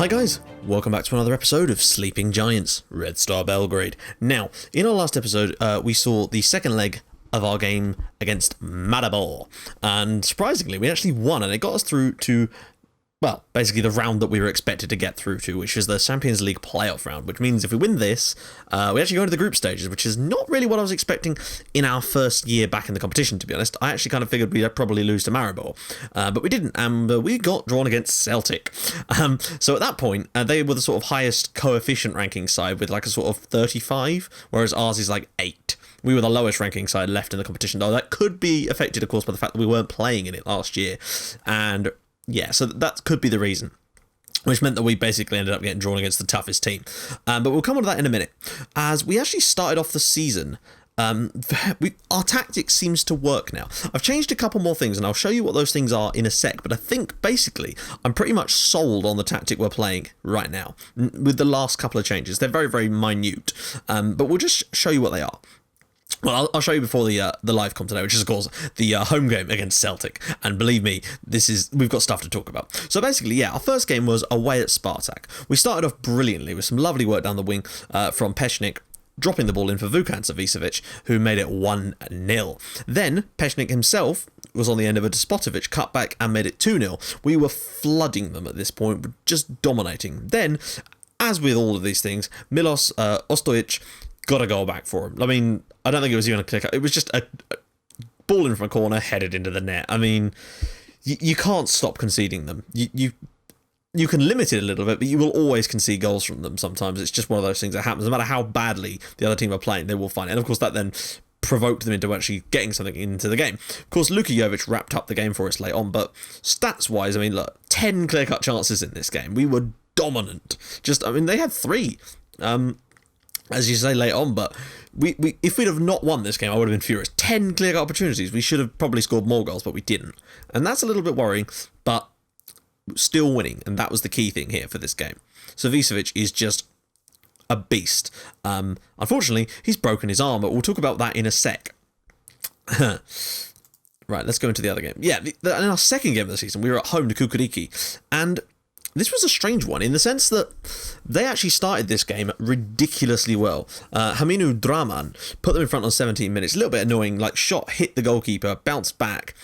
Hi guys, welcome back to another episode of Sleeping Giants, Red Star Belgrade. Now, in our last episode, we saw the second leg of our game against Maribor, and surprisingly, we actually won, and it got us through to, well, basically the round that we were expected to get through to, which is the Champions League playoff round, which means if we win this, we actually go into the group stages, which is not really what I was expecting in our first year back in the competition, to be honest. I actually kind of figured we'd probably lose to Maribor, but we didn't, and we got drawn against Celtic. So at that point, they were the sort of highest coefficient ranking side with like a sort of 35, whereas ours is like 8. We were the lowest ranking side left in the competition, though that could be affected, of course, by the fact that we weren't playing in it last year, and yeah, so that could be the reason, which meant that we basically ended up getting drawn against the toughest team. But we'll come on to that in a minute. As we actually started off the season, our tactics seems to work now. I've changed a couple more things, and I'll show you what those things are in a sec, but I think basically I'm pretty much sold on the tactic we're playing right now, with the last couple of changes. They're very, very minute, but we'll just show you what they are. Well, I'll show you before the live com today, which is, of course, the home game against Celtic. And believe me, we've got stuff to talk about. So basically, yeah, our first game was away at Spartak. We started off brilliantly with some lovely work down the wing from Peshnik, dropping the ball in for Vukan Savicevic, who made it 1-0. Then Peshnik himself was on the end of a Despotovic cutback and made it 2-0. We were flooding them at this point, just dominating. Then, as with all of these things, Milos Ostojic got a goal back for him. I mean, I don't think it was even a click. It was just a ball in from a corner, headed into the net. I mean, you can't stop conceding them. You can limit it a little bit, but you will always concede goals from them sometimes. It's just one of those things that happens. No matter how badly the other team are playing, they will find it. And of course, that then provoked them into actually getting something into the game. Of course, Luka Jovic wrapped up the game for us late on, but stats-wise, I mean, look, 10 clear-cut chances in this game. We were dominant. They had 3. As you say, late on, but we if we'd have not won this game, I would have been furious. 10 clear opportunities. We should have probably scored more goals, but we didn't. And that's a little bit worrying, but still winning, and that was the key thing here for this game. Savicevic is just a beast. Unfortunately, he's broken his arm, but we'll talk about that in a sec. Right, let's go into the other game. Yeah, in our second game of the season, we were at home to Kukuriki, and this was a strange one in the sense that they actually started this game ridiculously well. Haminu Draman put them in front on 17 minutes. A little bit annoying, like shot, hit the goalkeeper, bounced back,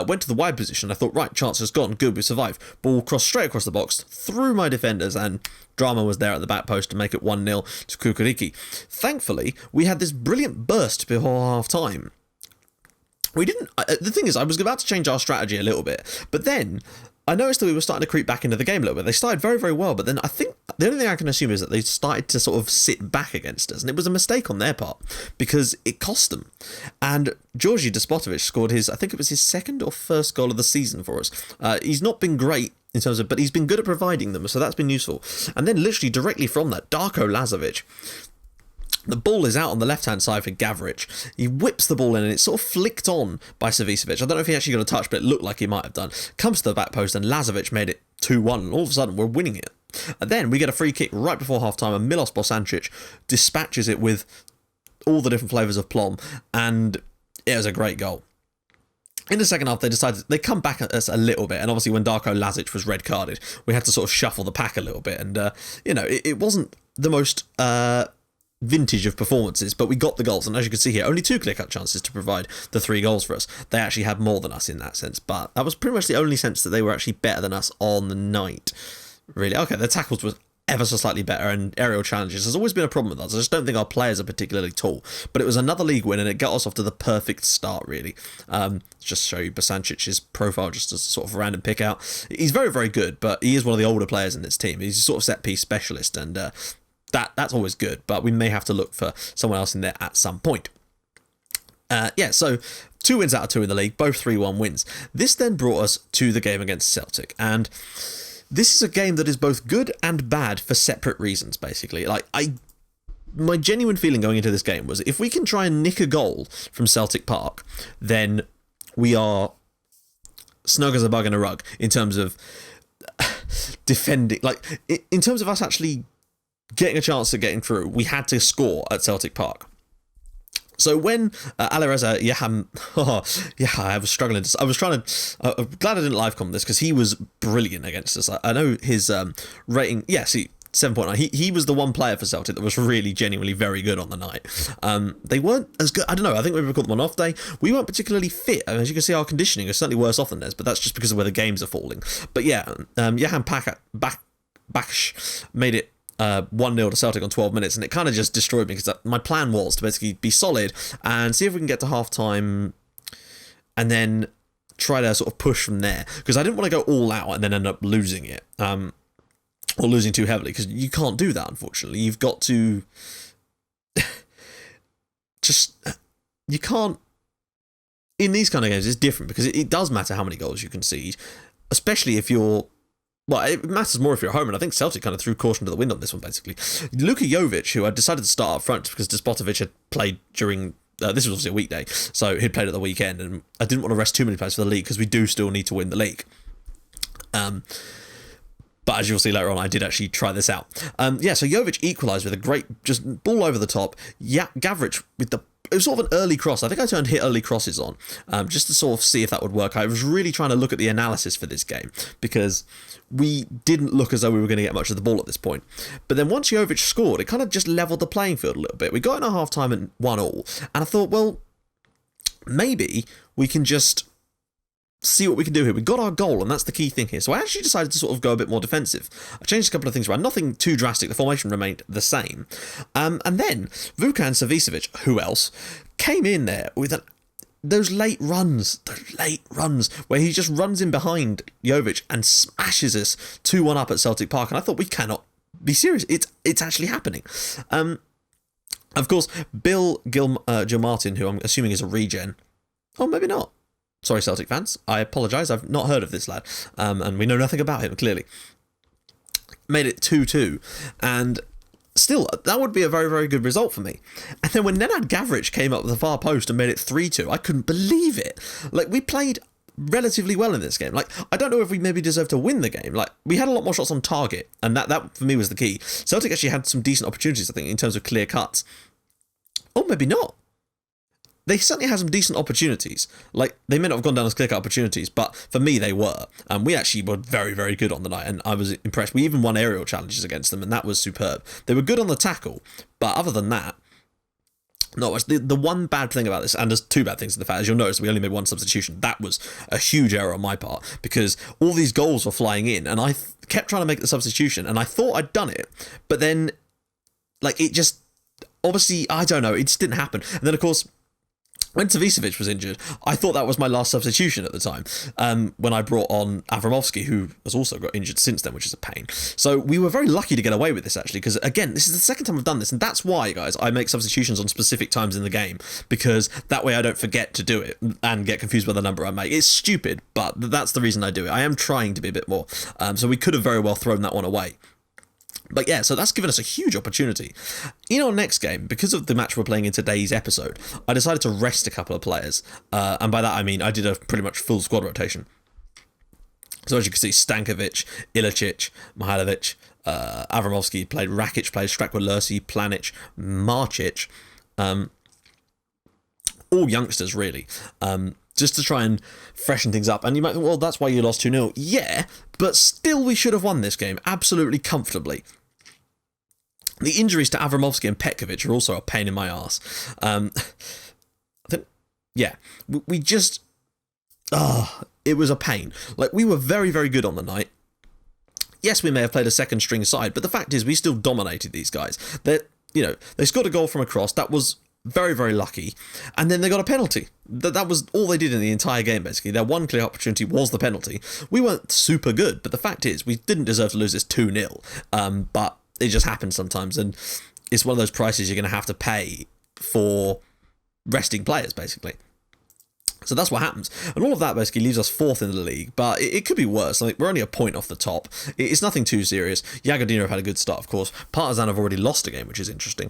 went to the wide position. I thought, right, chance has gone. Good, we survived. Ball crossed straight across the box, through my defenders, and Drama was there at the back post to make it 1-0 to Kukuriki. Thankfully, we had this brilliant burst before half-time. We didn't... the thing is, I was about to change our strategy a little bit, but then I noticed that we were starting to creep back into the game a little bit. They started very, very well, but then I think the only thing I can assume is that they started to sort of sit back against us, and it was a mistake on their part because it cost them. And Georgi Despotovic scored I think it was his second or first goal of the season for us. He's not been great in terms of, but he's been good at providing them, so that's been useful. And then literally directly from that, Darko Lazovic, the ball is out on the left-hand side for Gavric. He whips the ball in, and it's sort of flicked on by Savicevic. I don't know if he actually got a touch, but it looked like he might have done. Comes to the back post, and Lazovic made it 2-1, and all of a sudden, we're winning it. And then we get a free kick right before half-time, and Milos Bosancic dispatches it with all the different flavours of plum, and it was a great goal. In the second half, they come back at us a little bit, and obviously when Darko Lazic was red-carded, we had to sort of shuffle the pack a little bit, and, it wasn't the most vintage of performances, but we got the goals, and as you can see here, only 2 clear-cut chances to provide the 3 goals for us. They actually had more than us in that sense, but that was pretty much the only sense that they were actually better than us on the night. Really, okay, their tackles were ever so slightly better, and aerial challenges has always been a problem with us. I just don't think our players are particularly tall, but it was another league win, and it got us off to the perfect start, really. Just show you Bosancic's profile, just as a sort of random pick out. He's very, very good, but he is one of the older players in this team. He's a sort of set-piece specialist, and that's always good, but we may have to look for someone else in there at some point. So 2 wins out of 2 in the league, both 3-1 wins. This then brought us to the game against Celtic, and this is a game that is both good and bad for separate reasons, basically. My genuine feeling going into this game was if we can try and nick a goal from Celtic Park, then we are snug as a bug in a rug in terms of defending. In terms of us actually getting a chance of getting through, we had to score at Celtic Park. So when Alireza Yaham, oh, yeah, I was struggling. I was trying to. I'm glad I didn't live comment this because he was brilliant against us. I know his rating. Yeah, see, 7.9. He was the one player for Celtic that was really genuinely very good on the night. They weren't as good. I don't know. I think maybe we called them an off day. We weren't particularly fit. As you can see, our conditioning is certainly worse off than theirs, but that's just because of where the games are falling. But yeah, Jahan Baksh made it 1-0 to Celtic on 12 minutes, and it kind of just destroyed me because my plan was to basically be solid and see if we can get to half time and then try to sort of push from there, because I didn't want to go all out and then end up losing it, or losing too heavily, because you can't do that, unfortunately. You've got to you can't, in these kind of games it's different because it does matter how many goals you concede, especially if you're, well, it matters more if you're at home, and I think Celtic kind of threw caution to the wind on this one, basically. Luka Jovic, who I decided to start up front because Despotovic had played during, this was obviously a weekday, so he'd played at the weekend, and I didn't want to rest too many players for the league because we do still need to win the league. But as you'll see later on, I did actually try this out. Yeah, so Jovic equalised with a great, just ball over the top. Yeah, Gavric with it was sort of an early cross. I think I turned hit early crosses on, just to sort of see if that would work. I was really trying to look at the analysis for this game because we didn't look as though we were going to get much of the ball at this point. But then once Jovic scored, it kind of just levelled the playing field a little bit. We got in at half-time and 1-1, and I thought, well, maybe we can just see what we can do here. We got our goal, and that's the key thing here. So I actually decided to sort of go a bit more defensive. I changed a couple of things around, nothing too drastic. The formation remained the same. And then Vukan Savicevic, who else, came in there with those late runs where he just runs in behind Jovic and smashes us 2-1 up at Celtic Park. And I thought, we cannot be serious. It's actually happening. Of course, Bill Gilmartin, who I'm assuming is a regen. Oh, maybe not. Sorry, Celtic fans. I apologise. I've not heard of this lad. And we know nothing about him, clearly. Made it 2-2. And still, that would be a very, very good result for me. And then when Nenad Gavric came up with the far post and made it 3-2, I couldn't believe it. Like, we played relatively well in this game. Like, I don't know if we maybe deserved to win the game. Like, we had a lot more shots on target. And that for me, was the key. Celtic actually had some decent opportunities, I think, in terms of clear cuts. Or maybe not. They certainly had some decent opportunities. Like, they may not have gone down as clear-cut opportunities, but for me, they were. And we actually were very, very good on the night, and I was impressed. We even won aerial challenges against them, and that was superb. They were good on the tackle, but other than that, not much. The one bad thing about this, and there's two bad things in the fact, as you'll notice, we only made one substitution. That was a huge error on my part, because all these goals were flying in, and I kept trying to make the substitution, and I thought I'd done it, but then, like, it just, obviously, I don't know, it just didn't happen. And then, of course, when Savicevic was injured, I thought that was my last substitution at the time, when I brought on Avramovsky, who has also got injured since then, which is a pain. So we were very lucky to get away with this, actually, because, again, this is the second time I've done this, and that's why, guys, I make substitutions on specific times in the game, because that way I don't forget to do it and get confused by the number I make. It's stupid, but that's the reason I do it. I am trying to be a bit more. So we could have very well thrown that one away. But yeah, so that's given us a huge opportunity. In our next game, because of the match we're playing in today's episode, I decided to rest a couple of players. And by that I mean I did a pretty much full squad rotation. So as you can see, Stankovic, Ilicic, Mihailovic, Avramovsky played, Rakic played, Strakwa-Lursi, Planic, Marcic. All youngsters, really. Just to try and freshen things up. And you might think, well, that's why you lost 2-0. Yeah, but still we should have won this game absolutely comfortably. The injuries to Avramovsky and Petkovic are also a pain in my arse. Yeah, we just... it was a pain. Like, we were very, very good on the night. Yes, we may have played a second string side, but the fact is we still dominated these guys. They scored a goal from a cross. That was very, very lucky. And then they got a penalty. That was all they did in the entire game, basically. Their one clear opportunity was the penalty. We weren't super good, but the fact is we didn't deserve to lose this 2-0. But it just happens sometimes, and it's one of those prices you're going to have to pay for resting players, basically. So that's what happens. And all of that basically leaves us 4th in the league, but it could be worse. Like, we're only a point off the top. It's nothing too serious. Jagodina have had a good start, of course. Partizan have already lost a game, which is interesting.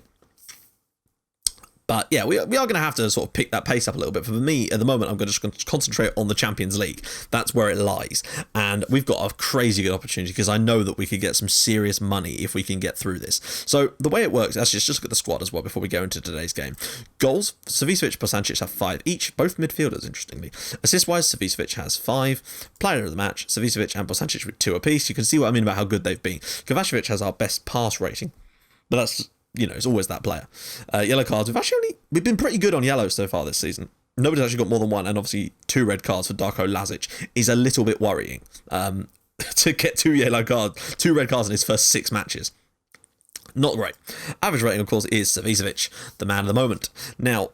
But yeah, we are going to have to sort of pick that pace up a little bit. For me, at the moment, I'm going to concentrate on the Champions League. That's where it lies. And we've got a crazy good opportunity because I know that we could get some serious money if we can get through this. So the way it works, actually, let's just look at the squad as well before we go into today's game. Goals, Savicevic, Bosancic have 5 each, both midfielders, interestingly. Assist-wise, Savicevic has 5. Player of the match, Savicevic and Bosancic with 2 apiece. You can see what I mean about how good they've been. Kovacevic has our best pass rating, but that's, it's always that player. Yellow cards, we've been pretty good on yellows so far this season. Nobody's actually got more than 1, and obviously 2 red cards for Darko Lazic is a little bit worrying. To get 2 red cards in his first 6 matches. Not great. Average rating, of course, is Savicevic, the man of the moment. Now,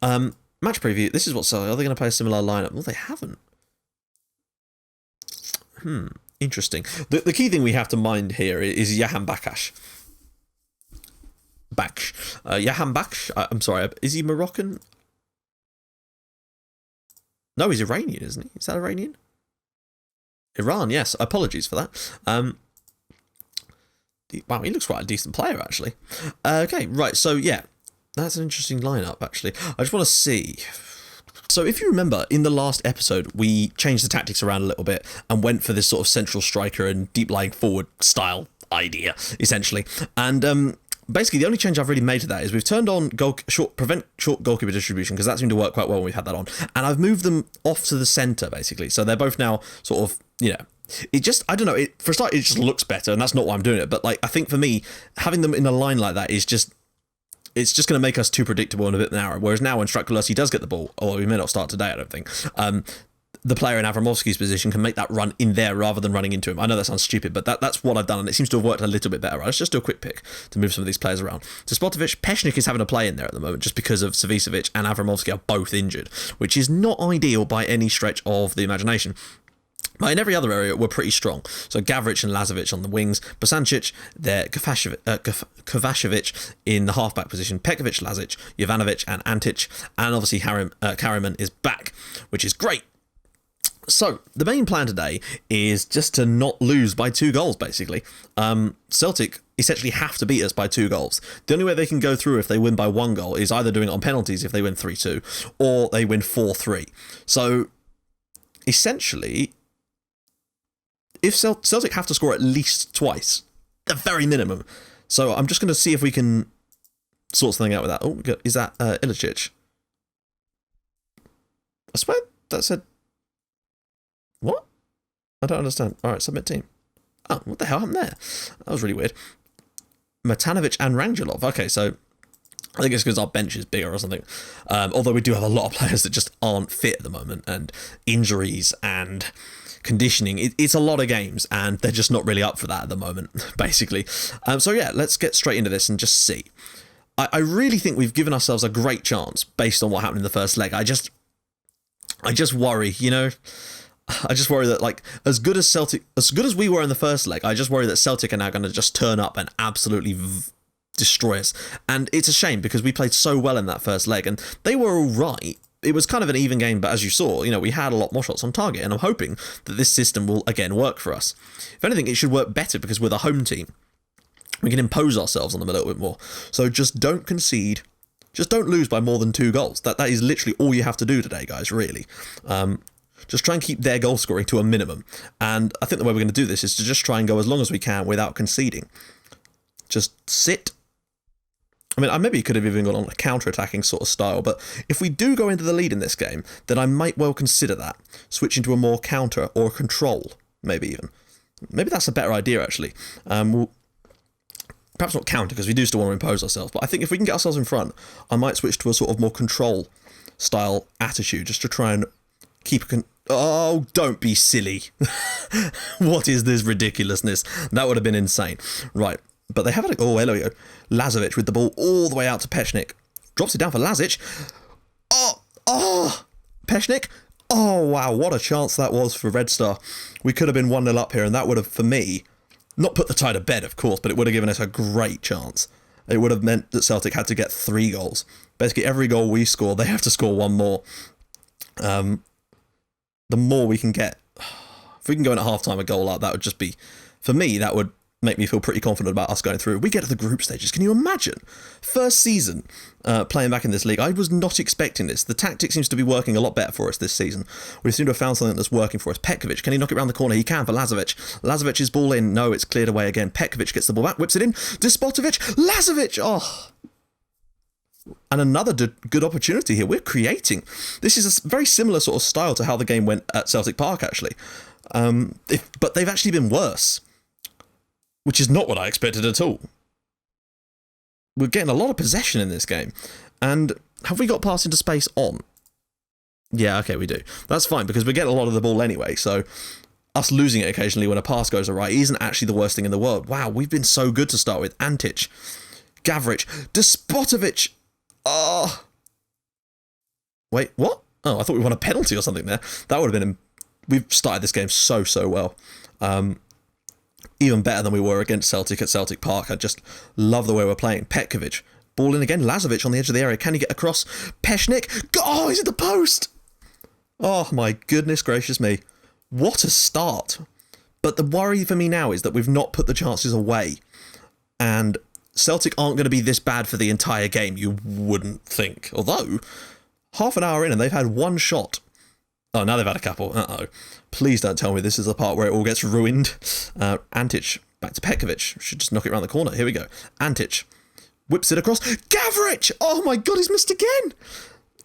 match preview, this is what's... Are they going to play a similar lineup? Well, they haven't. Interesting. The key thing we have to mind here is Jahan Bakash. Jahan Baksh. I'm sorry. Is he Moroccan? No, he's Iranian, isn't he? Is that Iranian? Iran, yes. Apologies for that. Wow, he looks quite a decent player, actually. Okay, right. So, yeah. That's an interesting lineup, actually. I just want to see... So if you remember, in the last episode, we changed the tactics around a little bit and went for this sort of central striker and deep-lying forward style idea, essentially. And... basically, the only change I've really made to that is we've turned on prevent short goalkeeper distribution, because that seemed to work quite well when we've had that on. And I've moved them off to the centre, basically. So they're both now sort of, it just, I don't know, for a start, it just looks better, and that's not why I'm doing it. But, I think for me, having them in a line like that is just, it's just going to make us too predictable and a bit narrow. Whereas now when Strakulowski does get the ball, although he may not start today, I don't think, the player in Avramovski's position can make that run in there rather than running into him. I know that sounds stupid, but that's what I've done, and it seems to have worked a little bit better. Let's just do a quick pick to move some of these players around. So Spotovic, Peshnik is having a play in there at the moment just because of Savicevic and Avramovski are both injured, which is not ideal by any stretch of the imagination. But in every other area, we're pretty strong. So Gavric and Lazovic on the wings, Bosancic, Kovacevic in the halfback position, Pekovic, Lazic, Jovanovic and Antic, and obviously Karaman is back, which is great. So, the main plan today is just to not lose by 2 goals, basically. Celtic essentially have to beat us by 2 goals. The only way they can go through if they win by 1 goal is either doing it on penalties if they win 3-2, or they win 4-3. So, essentially, if Celtic have to score at least twice, the very minimum. So, I'm just going to see if we can sort something out with that. Oh, is that Ilicic? I swear that said... What? I don't understand. Alright, submit team. Oh, what the hell happened there? That was really weird. Matanovic and Rangelov. Okay, so I think it's because our bench is bigger or something. Although we do have a lot of players that just aren't fit at the moment, and injuries and conditioning. It's a lot of games, and they're just not really up for that at the moment, basically. So yeah, let's get straight into this and just see. I really think we've given ourselves a great chance based on what happened in the first leg. I just worry, I just worry that, as good as we were in the first leg, I just worry that Celtic are now going to just turn up and absolutely destroy us. And it's a shame because we played so well in that first leg, and they were all right. It was kind of an even game, but as you saw, we had a lot more shots on target, and I'm hoping that this system will, again, work for us. If anything, it should work better because we're the home team. We can impose ourselves on them a little bit more. So just don't concede. Just don't lose by more than 2 goals. That is literally all you have to do today, guys, really. Just try and keep their goal scoring to a minimum. And I think the way we're going to do this is to just try and go as long as we can without conceding. Just sit. I mean, I maybe could have even gone on a counter-attacking sort of style, but if we do go into the lead in this game, then I might well consider that. Switch into a more counter or control, maybe even. Maybe that's a better idea, actually. We'll perhaps not counter, because we do still want to impose ourselves, but I think if we can get ourselves in front, I might switch to a sort of more control-style attitude, just to try and keep oh, don't be silly. What is this ridiculousness? That would have been insane. Right, but they have it. Oh, there we go. Lazovic with the ball all the way out to Peshnik. Drops it down for Lazic. Oh, Peshnik. Oh, wow, what a chance that was for Red Star. We could have been 1-0 up here, and that would have, for me, not put the tie to bed, of course, but it would have given us a great chance. It would have meant that Celtic had to get 3 goals. Basically, every goal we score, they have to score 1 more. The more we can get, if we can go in at half-time a goal like that would just be, for me, that would make me feel pretty confident about us going through. We get to the group stages. Can you imagine? First season playing back in this league. I was not expecting this. The tactic seems to be working a lot better for us this season. We seem to have found something that's working for us. Petkovic, can he knock it around the corner? He can for Lazovic. Lazovic's ball in. No, it's cleared away again. Petkovic gets the ball back, whips it in. Despotovic, Lazovic. Oh. And another good opportunity here. We're creating. This is a very similar sort of style to how the game went at Celtic Park, actually. But they've actually been worse, which is not what I expected at all. We're getting a lot of possession in this game. And have we got pass into space on? Yeah, okay, we do. That's fine, because we're getting a lot of the ball anyway, so us losing it occasionally when a pass goes awry isn't actually the worst thing in the world. Wow, we've been so good to start with. Antic, Gavric, Despotovic. Oh. Wait, what? Oh, I thought we won a penalty or something there. That would have been... We've started this game so well. Even better than we were against Celtic at Celtic Park. I just love the way we're playing. Petkovic, ball in again. Lazovic on the edge of the area. Can he get across? Peshnik. Oh, he's at the post. Oh, my goodness gracious me. What a start. But the worry for me now is that we've not put the chances away. And Celtic aren't going to be this bad for the entire game, you wouldn't think. Although, half an hour in and they've had one shot. Oh, now they've had a couple. Uh-oh. Please don't tell me this is the part where it all gets ruined. Antic, back to Petkovic. Should just knock it around the corner. Here we go. Antic whips it across. Gavric! Oh my god, he's missed again!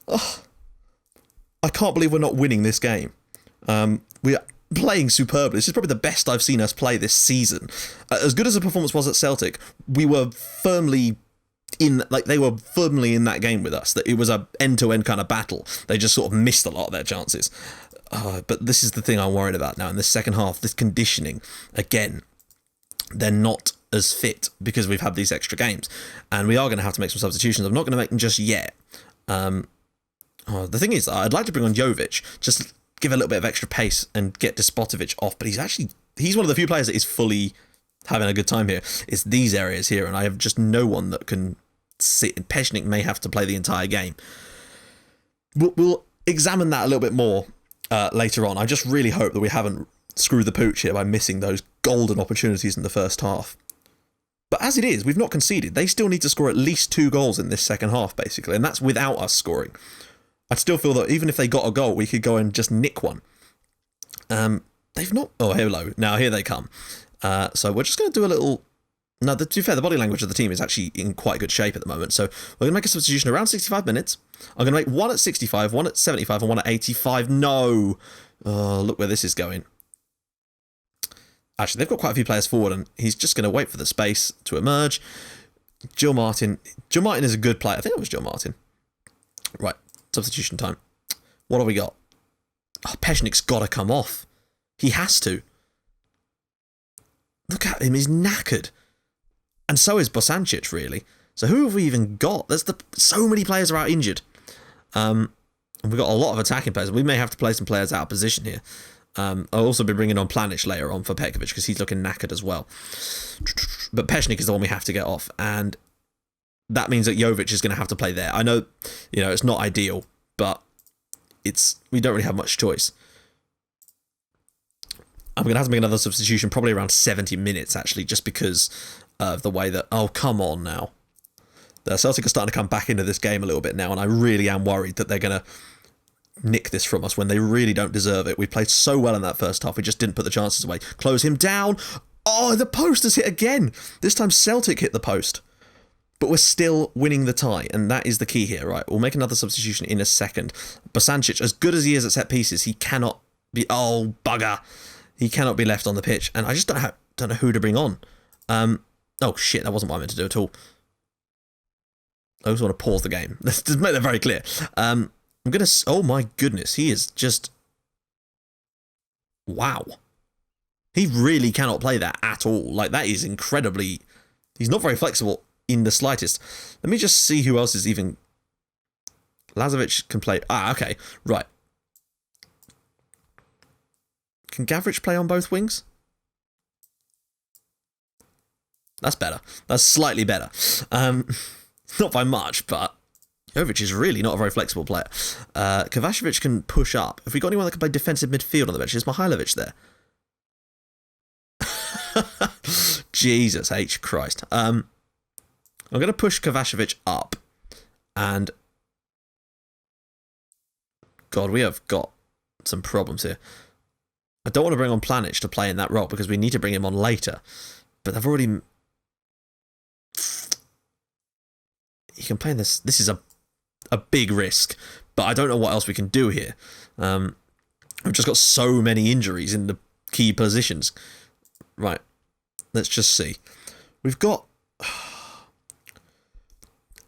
Oh, I can't believe we're not winning this game. We are playing superbly. This is probably the best I've seen us play this season. As good as the performance was at Celtic, we were firmly... they were firmly in that game with us. That it was a end-to-end kind of battle. They just sort of missed a lot of their chances. But this is the thing I'm worried about now. In the second half, this conditioning, again, they're not as fit because we've had these extra games. And we are going to have to make some substitutions. I'm not going to make them just yet. The thing is, I'd like to bring on Jovic, just give a little bit of extra pace and get Despotovic off. But he's one of the few players that is fully having a good time here. It's these areas here, and I have just no one that can sit. Peshnik may have to play the entire game. We'll examine that a little bit more later on. I just really hope that we haven't screwed the pooch here by missing those golden opportunities in the first half. But as it is, we've not conceded. They still need to score at least 2 goals in this second half, basically, and that's without us scoring. I'd still feel that even if they got a goal, we could go and just nick one. They've not... Oh, hello. Now, here they come. So we're just going to do a little... Now, to be fair, the body language of the team is actually in quite good shape at the moment. So we're going to make a substitution around 65 minutes. I'm going to make one at 65, one at 75, and one at 85. No! Oh, look where this is going. Actually, they've got quite a few players forward, and he's just going to wait for the space to emerge. Joe Martin. Joe Martin is a good player. I think it was Joe Martin. Right, substitution time. What have we got? Oh, Peshnik's got to come off. He has to. Look at him, he's knackered. And so is Bosancic, really. So who have we even got? So many players are out injured. And we've got a lot of attacking players. We may have to play some players out of position here. I'll also be bringing on Planic later on for Petkovic because he's looking knackered as well. But Peshnik is the one we have to get off. And that means that Jovic is going to have to play there. I know, it's not ideal, but we don't really have much choice. I'm going to have to make another substitution probably around 70 minutes, actually, just because of the way that... Oh, come on now. The Celtic are starting to come back into this game a little bit now, and I really am worried that they're going to nick this from us when they really don't deserve it. We played so well in that first half, we just didn't put the chances away. Close him down. Oh, the post has hit again. This time Celtic hit the post. But we're still winning the tie, and that is the key here, right? We'll make another substitution in a second. Bosancic, as good as he is at set pieces, he cannot be... Oh, bugger. He cannot be left on the pitch, and I just don't know who to bring on. Oh, shit, that wasn't what I meant to do at all. I just want to pause the game. Let's just make that very clear. I'm going to... Oh, my goodness, he is just... Wow. He really cannot play that at all. Like, that is incredibly... He's not very flexible in the slightest. Let me just see who else is even... Lazovic can play... Ah, okay, right. Can Gavric play on both wings? That's better. That's slightly better. Not by much, but Jovic is really not a very flexible player. Kovacevic can push up. Have we got anyone that can play defensive midfield on the bench? Is Mihailovic there? Jesus H. Christ. I'm going to push Kovacevic up. And... God, we have got some problems here. I don't want to bring on Planic to play in that role because we need to bring him on later. But they've already... He can play in this. This is a big risk. But I don't know what else we can do here. We've just got so many injuries in the key positions. Right. Let's just see. We've got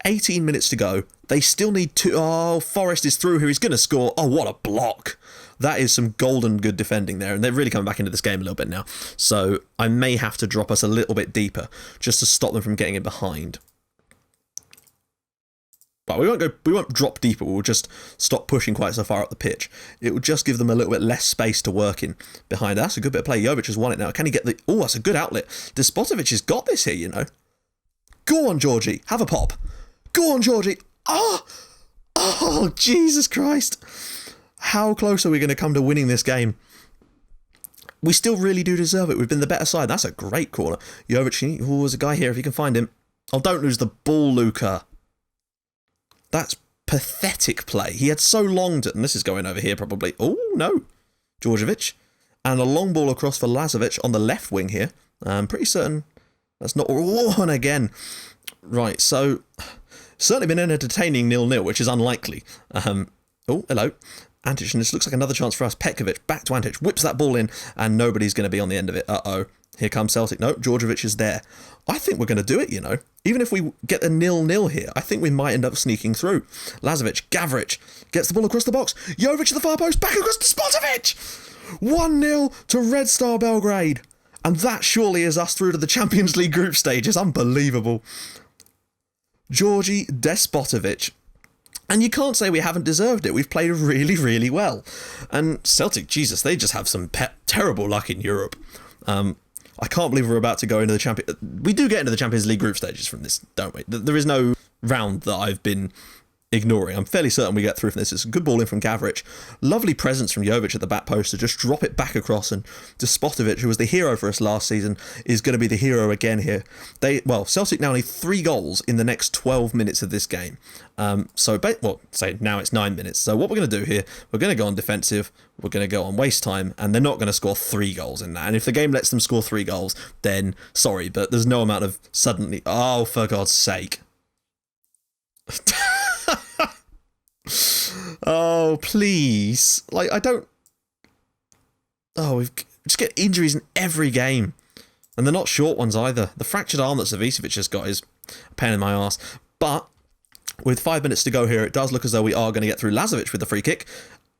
18 minutes to go. They still need to... Oh, Forrest is through here. He's going to score. Oh, what a block. That is some golden good defending there. And they're really coming back into this game a little bit now. So I may have to drop us a little bit deeper just to stop them from getting it behind. But we won't drop deeper. We'll just stop pushing quite so far up the pitch. It will just give them a little bit less space to work in behind. That's a good bit of play. Jovic has won it now. Can he get the... Oh, that's a good outlet. Despotovic has got this here, you know. Go on, Georgie. Have a pop. Go on, Georgie. Oh, Jesus Christ. How close are we going to come to winning this game? We still really do deserve it. We've been the better side. That's a great corner. Jovic, oh, there's a guy here if you can find him. Oh, don't lose the ball, Luca. That's pathetic play. He had so long to... And this is going over here, probably. Oh, no. Djordjevic. And a long ball across for Lazovic on the left wing here. I'm pretty certain that's not... Oh, and again. Right, so... Certainly been an entertaining 0-0, which is unlikely. Oh, hello. Antic, and this looks like another chance for us. Petkovic, back to Antic, whips that ball in, and nobody's going to be on the end of it. Uh-oh. Here comes Celtic. No, Djordjevic is there. I think we're going to do it, you know. Even if we get the 0-0 here, I think we might end up sneaking through. Lazovic, Gavric, gets the ball across the box. Jovic to the far post, back across to Spotovic! 1-0 to Red Star Belgrade. And that surely is us through to the Champions League group stages. Unbelievable. Georgi Despotovic. And you can't say we haven't deserved it. We've played really, really well. And Celtic, Jesus, they just have some terrible luck in Europe. I can't believe we're about to go into the Champions... We do get into the Champions League group stages from this, don't we? There is no round that I've been ignoring. I'm fairly certain we get through from this. It's a good ball in from Gavric. Lovely presence from Jovic at the back post to just drop it back across. And Despotovic, who was the hero for us last season, is going to be the hero again here. Celtic now need 3 goals in the next 12 minutes of this game. Say now it's 9 minutes. So what we're going to do here, we're going to go on defensive, we're going to go on waste time, and they're not going to score 3 goals in that. And if the game lets them score 3 goals, then sorry, but there's no amount of suddenly... Oh, for God's sake. Oh, please. Like, I don't... Oh, we just get injuries in every game. And they're not short ones either. The fractured arm that Savicevic has got is a pain in my arse. But with 5 minutes to go here, it does look as though we are going to get through. Lazovic with the free kick.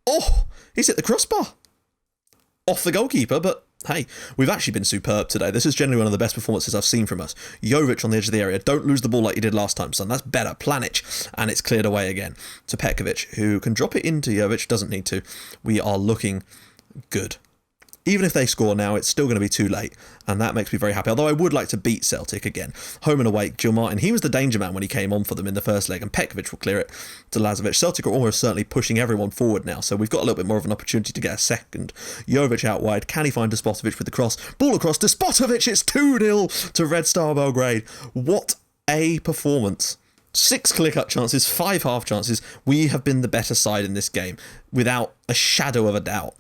Oh, he's hit the crossbar. Off the goalkeeper, but hey, we've actually been superb today. This is generally one of the best performances I've seen from us. Jovic on the edge of the area. Don't lose the ball like you did last time, son. That's better. Planic. And it's cleared away again to Petkovic, who can drop it into Jovic. Doesn't need to. We are looking good. Even if they score now, it's still going to be too late, and that makes me very happy. Although I would like to beat Celtic again. Home and away, Gil Martin, he was the danger man when he came on for them in the first leg, and Petkovic will clear it to Lazovic. Celtic are almost certainly pushing everyone forward now, so we've got a little bit more of an opportunity to get a second. Jovic out wide. Can he find Despotovic with the cross? Ball across. Despotovic, it's 2-0 to Red Star Belgrade. What a performance. 6 clear-cut chances, 5 half chances. We have been the better side in this game, without a shadow of a doubt.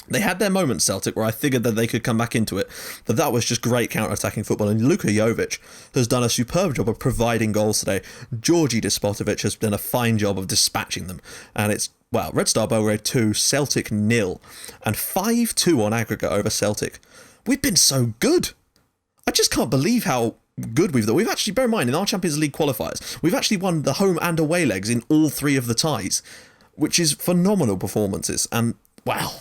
They had their moments, Celtic, where I figured that they could come back into it, but that was just great counter-attacking football, and Luka Jovic has done a superb job of providing goals today. Georgi Despotovic has done a fine job of dispatching them, and it's, well, Red Star Belgrade 2, Celtic 0, and 5-2 on aggregate over Celtic. We've been so good. I just can't believe how good we've done. We've actually, bear in mind, in our Champions League qualifiers, we've actually won the home and away legs in all 3 of the ties, which is phenomenal performances, and, wow.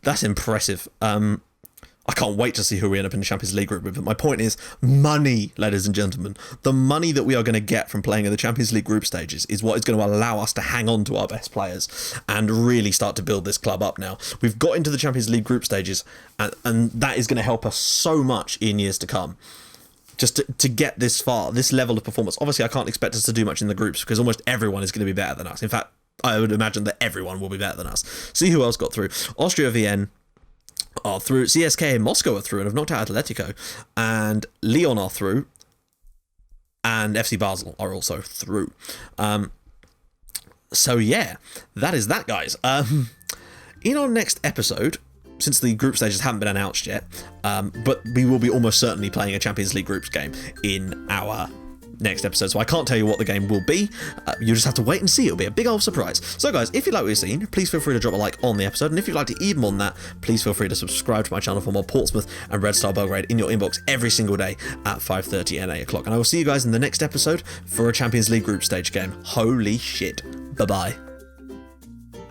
That's impressive. I can't wait to see who we end up in the Champions League group with. But my point is, money, ladies and gentlemen. The money that we are going to get from playing in the Champions League group stages is what is going to allow us to hang on to our best players and really start to build this club up now. We've got into the Champions League group stages, and that is going to help us so much in years to come. Just to get this far, this level of performance. Obviously, I can't expect us to do much in the groups because almost everyone is going to be better than us. In fact, I would imagine that everyone will be better than us. See who else got through. Austria Vienna, are through. CSK and Moscow are through and have knocked out Atletico. And Lyon are through. And FC Basel are also through. So yeah, that is that, guys. In our next episode, since the group stages haven't been announced yet, but we will be almost certainly playing a Champions League groups game in our next episode, so I can't tell you what the game will be. You just have to wait and see. It'll be a big old surprise. So guys, if you like what you've seen, please feel free to drop a like on the episode, and if you'd like to even more than that, please feel free to subscribe to my channel for more Portsmouth and Red Star Belgrade in your inbox every single day at 5:30 and 8 o'clock. And I will see you guys in the next episode for a Champions League group stage game. Holy shit. Bye-bye.